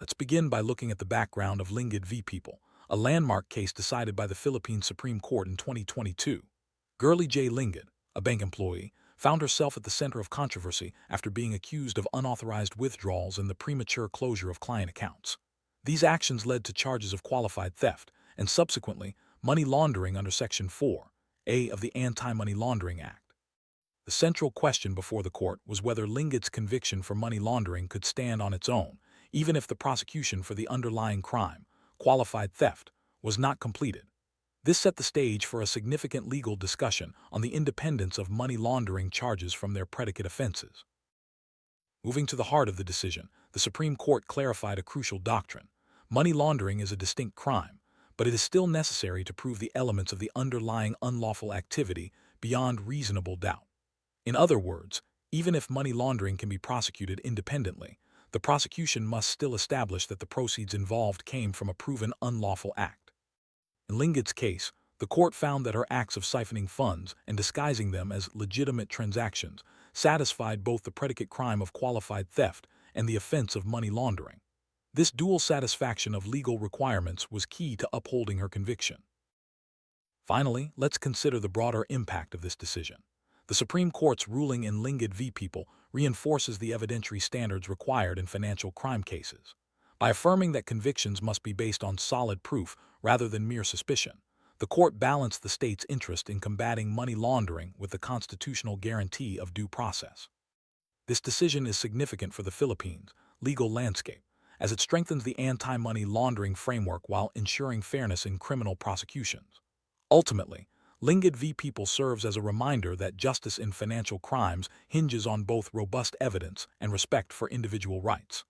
Let's begin by looking at the background of Lingad v. People, a landmark case decided by the Philippine Supreme Court in 2022. Girlie J. Lingad, a bank employee, found herself at the center of controversy after being accused of unauthorized withdrawals and the premature closure of client accounts. These actions led to charges of qualified theft and subsequently money laundering under Section 4A of the Anti Money Laundering Act. The central question before the court was whether Lingad's conviction for money laundering could stand on its own, even if the prosecution for the underlying crime, qualified theft, was not completed. This set the stage for a significant legal discussion on the independence of money laundering charges from their predicate offenses. Moving to the heart of the decision, the Supreme Court clarified a crucial doctrine. Money laundering is a distinct crime, but it is still necessary to prove the elements of the underlying unlawful activity beyond reasonable doubt. In other words, even if money laundering can be prosecuted independently, the prosecution must still establish that the proceeds involved came from a proven unlawful act. In Lingad's case, the court found that her acts of siphoning funds and disguising them as legitimate transactions satisfied both the predicate crime of qualified theft and the offense of money laundering. This dual satisfaction of legal requirements was key to upholding her conviction. Finally, let's consider the broader impact of this decision. The Supreme Court's ruling in Lingad v. People reinforces the evidentiary standards required in financial crime cases. By affirming that convictions must be based on solid proof rather than mere suspicion, the court balanced the state's interest in combating money laundering with the constitutional guarantee of due process. This decision is significant for the Philippines' legal landscape, as it strengthens the anti-money laundering framework while ensuring fairness in criminal prosecutions. Ultimately, Lingad v. People serves as a reminder that justice in financial crimes hinges on both robust evidence and respect for individual rights.